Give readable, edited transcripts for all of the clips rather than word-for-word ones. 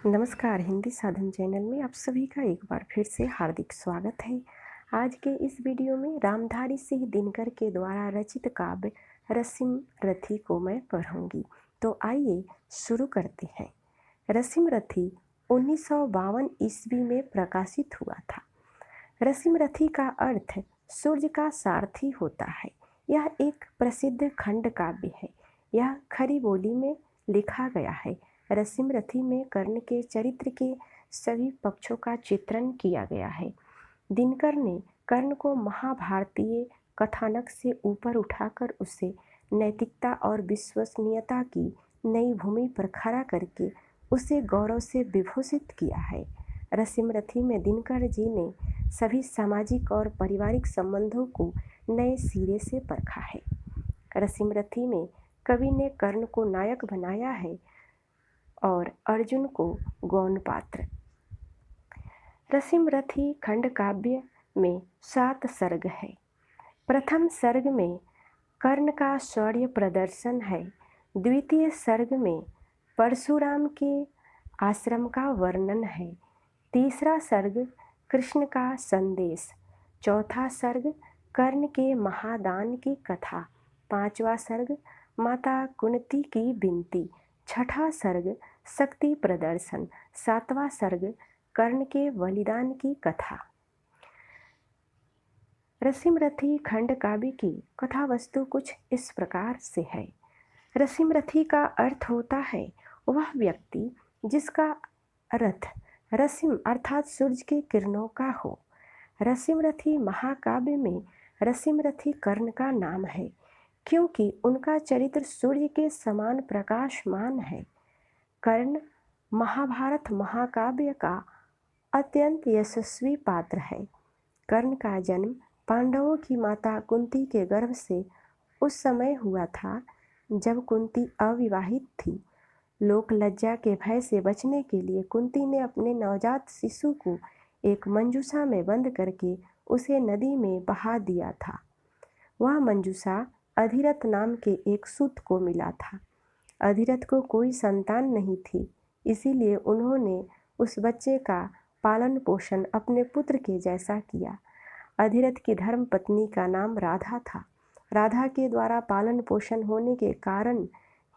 नमस्कार। हिंदी साधन चैनल में आप सभी का एक बार फिर से हार्दिक स्वागत है। आज के इस वीडियो में रामधारी सिंह दिनकर के द्वारा रचित काव्य रसीम रथी को मैं पढ़ूंगी। तो आइए शुरू करते हैं। रसीम रथी 1952 ईस्वी में प्रकाशित हुआ था। रसीम रथी का अर्थ सूर्य का सारथी होता है। यह एक प्रसिद्ध खंड काव्य है। यह खड़ी बोली में लिखा गया है। रसीम रथी में कर्ण के चरित्र के सभी पक्षों का चित्रण किया गया है। दिनकर ने कर्ण को महाभारतीय कथानक से ऊपर उठाकर उसे नैतिकता और विश्वसनीयता की नई भूमि पर खड़ा करके उसे गौरव से विभूषित किया है। रसीम रथी में दिनकर जी ने सभी सामाजिक और पारिवारिक संबंधों को नए सिरे से परखा है। रसीम रथी में कवि ने कर्ण को नायक बनाया है और अर्जुन को गौण पात्र। रसीम रथी खंड काव्य में 7 सर्ग है। प्रथम सर्ग में कर्ण का शौर्य प्रदर्शन है। द्वितीय सर्ग में परशुराम के आश्रम का वर्णन है। तीसरा सर्ग कृष्ण का संदेश। चौथा सर्ग कर्ण के महादान की कथा। पांचवा सर्ग माता कुंती की विनती। छठा सर्ग शक्ति प्रदर्शन। सातवां सर्ग कर्ण के बलिदान की कथा। रसीम रथी खंड काव्य की कथा वस्तु कुछ इस प्रकार से है। रसीम रथी का अर्थ होता है वह व्यक्ति जिसका रथ रसीम अर्थात सूर्य की किरणों का हो। रसीम रथी महाकाव्य में रसीम रथी कर्ण का नाम है क्योंकि उनका चरित्र सूर्य के समान प्रकाशमान है। कर्ण महाभारत महाकाव्य का अत्यंत यशस्वी पात्र है। कर्ण का जन्म पांडवों की माता कुंती के गर्भ से उस समय हुआ था जब कुंती अविवाहित थी। लोक लज्जा के भय से बचने के लिए कुंती ने अपने नवजात शिशु को एक मंजूषा में बंद करके उसे नदी में बहा दिया था। वह मंजूषा अधिरथ नाम के एक सूत को मिला था। अधिरथ को कोई संतान नहीं थी, इसीलिए उन्होंने उस बच्चे का पालन पोषण अपने पुत्र के जैसा किया। अधिरथ की धर्म पत्नी का नाम राधा था। राधा के द्वारा पालन पोषण होने के कारण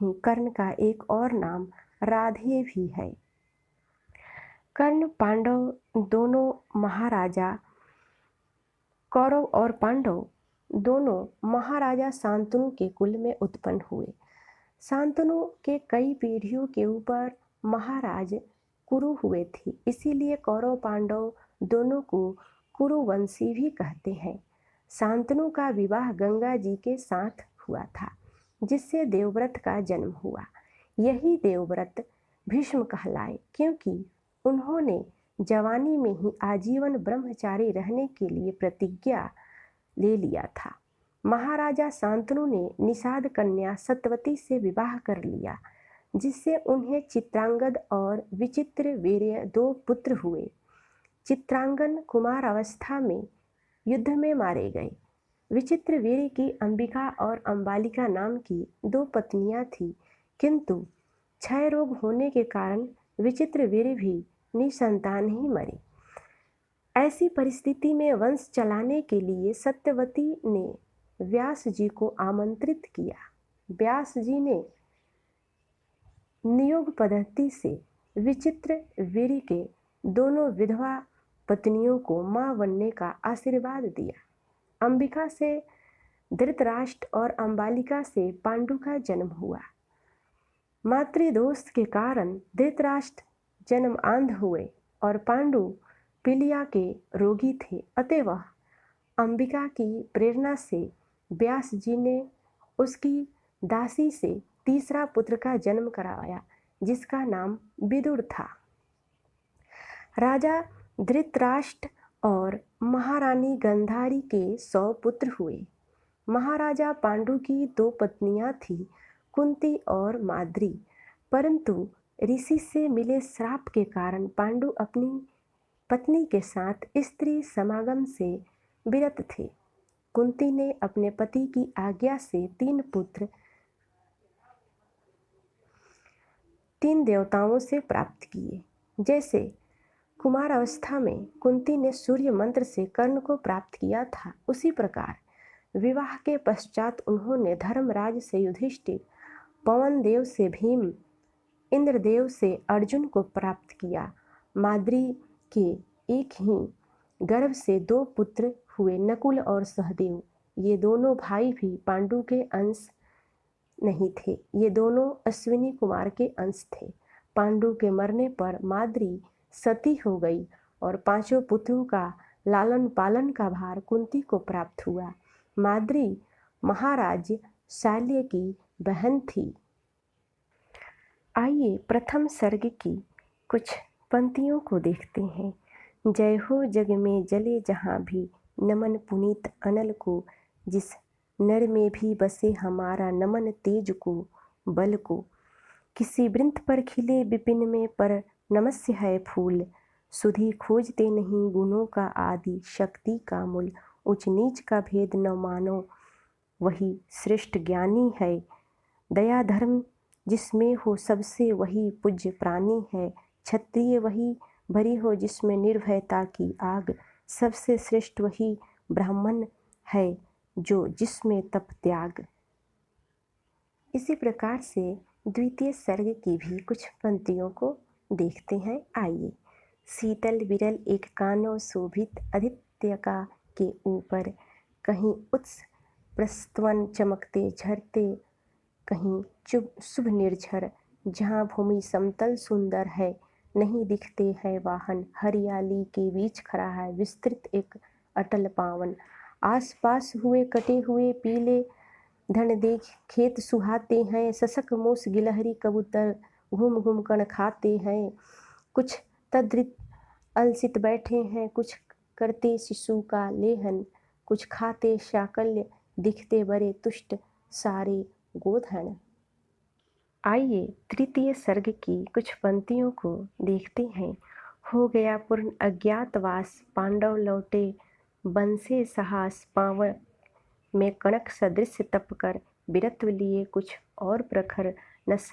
ही कर्ण का एक और नाम राधे भी है। कर्ण पांडव दोनों महाराजा कौरव और पांडव दोनों महाराजा शांतनु के कुल में उत्पन्न हुए। शांतनु के कई पीढ़ियों के ऊपर महाराज कुरु हुए थे, इसीलिए कौरव पांडव दोनों को कुरुवंशी भी कहते हैं। शांतनु का विवाह गंगा जी के साथ हुआ था, जिससे देवव्रत का जन्म हुआ। यही देवव्रत भीष्म कहलाए क्योंकि उन्होंने जवानी में ही आजीवन ब्रह्मचारी रहने के लिए प्रतिज्ञा ले लिया था। महाराजा शांतनु ने निषाद कन्या सत्यवती से विवाह कर लिया, जिससे उन्हें चित्रांगद और विचित्र वीर्य 2 पुत्र हुए। चित्रांगन कुमार अवस्था में युद्ध में मारे गए। विचित्र वीर्य की अंबिका और अंबालिका नाम की 2 पत्नियां थीं, किंतु क्षय रोग होने के कारण विचित्र वीर्य भी निसंतान ही मरे। ऐसी परिस्थिति में वंश चलाने के लिए सत्यवती ने व्यास जी को आमंत्रित किया। व्यास जी ने नियोग पद्धति से विचित्र वीर्य के दोनों विधवा पत्नियों को मां बनने का आशीर्वाद दिया। अंबिका से धृतराष्ट्र और अंबालिका से पांडु का जन्म हुआ। मातृदोष के कारण धृतराष्ट्र जन्म आंध हुए और पांडु पीलिया के रोगी थे। अतएव अंबिका की प्रेरणा से व्यास जी ने उसकी दासी से तीसरा पुत्र का जन्म कराया, जिसका नाम विदुर था। राजा धृतराष्ट्र और महारानी गंधारी के 100 पुत्र हुए। महाराजा पांडु की 2 पत्नियां थीं, कुंती और माद्री, परंतु ऋषि से मिले श्राप के कारण पांडु अपनी पत्नी के साथ स्त्री समागम से विरत थे। कुंती ने अपने पति की आज्ञा से 3 पुत्र 3 देवताओं से प्राप्त किए। जैसे कुमार अवस्था में कुंती ने सूर्य मंत्र से कर्ण को प्राप्त किया था, उसी प्रकार विवाह के पश्चात उन्होंने धर्मराज से युधिष्ठिर, पवन देव से भीम, इंद्रदेव से अर्जुन को प्राप्त किया। माद्री के एक ही गर्भ से 2 पुत्र हुए, नकुल और सहदेव। ये दोनों भाई भी पांडु के अंश नहीं थे, ये दोनों अश्विनी कुमार के अंश थे। पांडु के मरने पर माद्री सती हो गई और 5 पुत्रों का लालन पालन का भार कुंती को प्राप्त हुआ। माद्री महाराज शाल्य की बहन थी। आइए प्रथम सर्ग की कुछ पंक्तियों को देखते हैं। जय हो जग में जले जहाँ भी, नमन पुनीत अनल को, जिस नर में भी बसे हमारा, नमन तेज को बल को। किसी वृंत पर खिले विपिन में, पर नमस्य है फूल, सुधि खोजते नहीं गुणों का आदि, शक्ति का मूल। उच्च नीच का भेद न मानो, वही श्रेष्ठ ज्ञानी है। दया धर्म जिसमें हो सबसे, वही पूज्य प्राणी है। क्षत्रिय वही भरी हो जिसमें निर्भयता की आग, सबसे श्रेष्ठ वही ब्राह्मण है जो जिसमें तप त्याग। इसी प्रकार से द्वितीय सर्ग की भी कुछ पंक्तियों को देखते हैं। आइए। शीतल विरल एक कानों शोभित, आदित्य का के ऊपर, कहीं उत्स प्रस्तवन चमकते झरते, कहीं चुभ शुभ निर्झर। जहाँ भूमि समतल सुंदर है, नहीं दिखते हैं वाहन, हरियाली के बीच खड़ा है विस्तृत एक अटल पावन। आसपास हुए कटे हुए पीले धन देख खेत सुहाते हैं, सशक मूस गिलहरी कबूतर घूम घूम कर खाते हैं। कुछ तद्रित अलसित बैठे हैं, कुछ करते शिशु का लेहन, कुछ खाते शाकल्य, दिखते बड़े तुष्ट सारे गोधन। आइए तृतीय सर्ग की कुछ पंक्तियों को देखते हैं। हो गया पूर्ण अज्ञातवास, पांडव लौटे वन से साहस, पावन में कणक सदृश तप कर, वीरत्व लिए कुछ और प्रखर, नस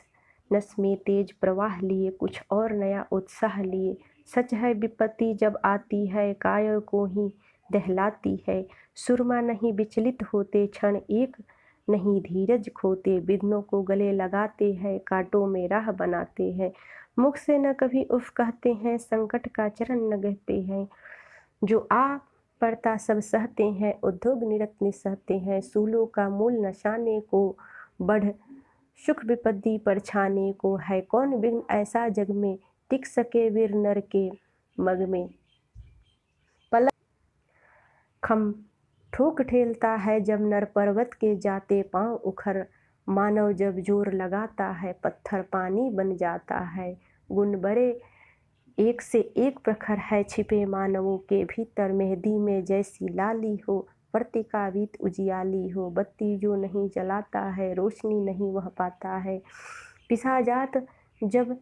नस में तेज प्रवाह लिए कुछ और नया उत्साह लिए। सच है विपत्ति जब आती है, कायर को ही दहलाती है। सुरमा नहीं विचलित होते, क्षण एक नहीं धीरज खोते, विघ्नों को गले लगाते हैं, कांटों में राह बनाते हैं। मुख से न कभी उफ कहते हैं, संकट का चरण न गहते हैं। जो आ पड़ता सब सहते हैं, उद्योग निरत निसहते हैं। सूलों का मूल नशाने को, बढ़ सुख विपत्ति पर छाने को। है कौन विघ्न ऐसा जग में, टिक सके वीर नर के मग में। पलक खम ठोक ठेलता है जब नर, पर्वत के जाते पांव उखर। मानव जब जोर लगाता है, पत्थर पानी बन जाता है। गुण बड़े एक से एक प्रखर है छिपे मानवों के भीतर। मेहंदी में जैसी लाली हो, प्रतिकावित उजियाली हो। बत्ती जो नहीं जलाता है, रोशनी नहीं वह पाता है। पिसा जात जब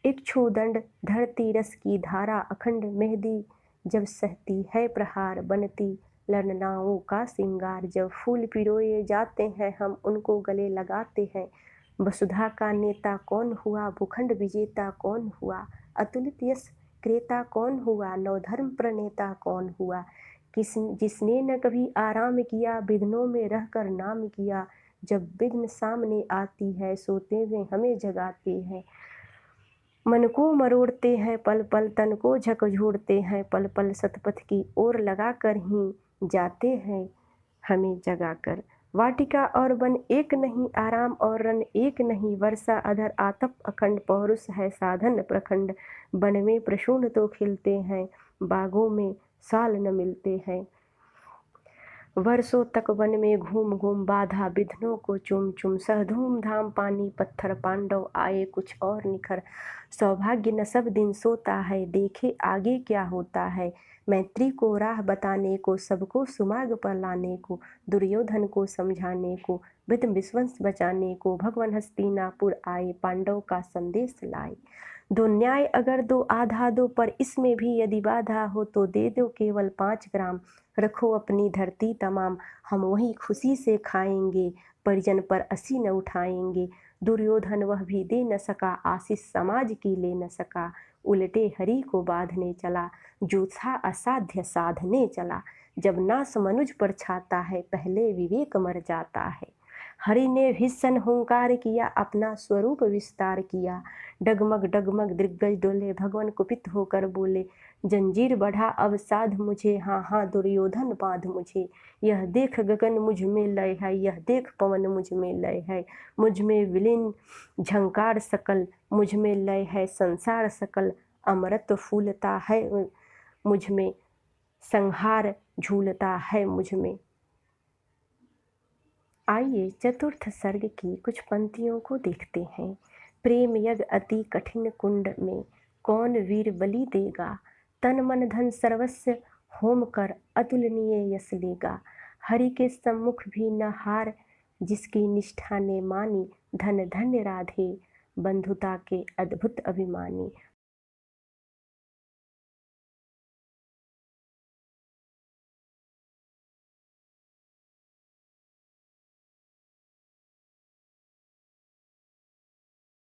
इक्षुदंड, धरती रस की धारा अखंड। मेहंदी जब सहती है प्रहार, बनती ललनाओं का सिंगार। जब फूल पिरोए जाते हैं, हम उनको गले लगाते हैं। वसुधा का नेता कौन हुआ, भूखंड विजेता कौन हुआ। अतुलित यश क्रेता कौन हुआ, नवधर्म प्रणेता कौन हुआ। जिसने न कभी आराम किया, विघ्नों में रहकर नाम किया। जब विघ्न सामने आती है, सोते हुए हमें जगाते हैं। मन को मरोड़ते हैं पल पल, तन को झकझोरते हैं पल पल। सतपथ की ओर लगा कर ही जाते हैं हमें जगाकर। वाटिका और वन एक नहीं, आराम और रन एक नहीं। वर्षा अधर आतप अखंड, पौरुष है साधन प्रखंड। वन में प्रसून तो खिलते हैं, बागों में साल न मिलते हैं। वर्षों तक वन में घूम घूम, बाधा विघ्नों को चुम चुम। सह धूम धाम पानी पत्थर, पांडव आए कुछ और निखर। सौभाग्य न सब दिन सोता है, देखे आगे क्या होता है। मैत्री को राह बताने को, सबको सुमार्ग पर लाने को। दुर्योधन को समझाने को, विध्न विश्वंस बचाने को। भगवान हस्तिनापुर आए, पांडव का संदेश लाए। दो न्याय अगर दो आधा दो, पर इसमें भी यदि बाधा हो तो दे दो केवल 5 ग्राम। रखो अपनी धरती तमाम, हम वही खुशी से खाएंगे। परिजन पर असी न उठाएंगे। दुर्योधन वह भी दे न सका, आशीष समाज की ले न सका। उलटे हरि को बांधने चला, जो था असाध्य साधने चला। जब नास मनुज पर छाता है, पहले विवेक मर जाता है। हरि ने भीषण हुंकार किया, अपना स्वरूप विस्तार किया। डगमग डगमग दिग्गज डोले, भगवान कुपित होकर बोले, जंजीर बढ़ा अब साध मुझे, हाँ हाँ दुर्योधन बांध मुझे। यह देख गगन मुझ में लय है, यह देख पवन मुझ में लय है। मुझ में विलीन झंकार सकल, मुझ में लय है संसार सकल। अमृत फूलता है मुझ में, संहार झूलता है मुझ में। आइए चतुर्थ सर्ग की कुछ पंक्तियों को देखते हैं। प्रेम यज्ञ अति कठिन कुंड में, कौन वीर बलि देगा। तन मन धन सर्वस्व होम कर, अतुलनीय यश लेगा। हरि के सम्मुख भी न हार, जिसकी निष्ठा ने मानी। धन धन्य राधे, बंधुता के अद्भुत अभिमानी।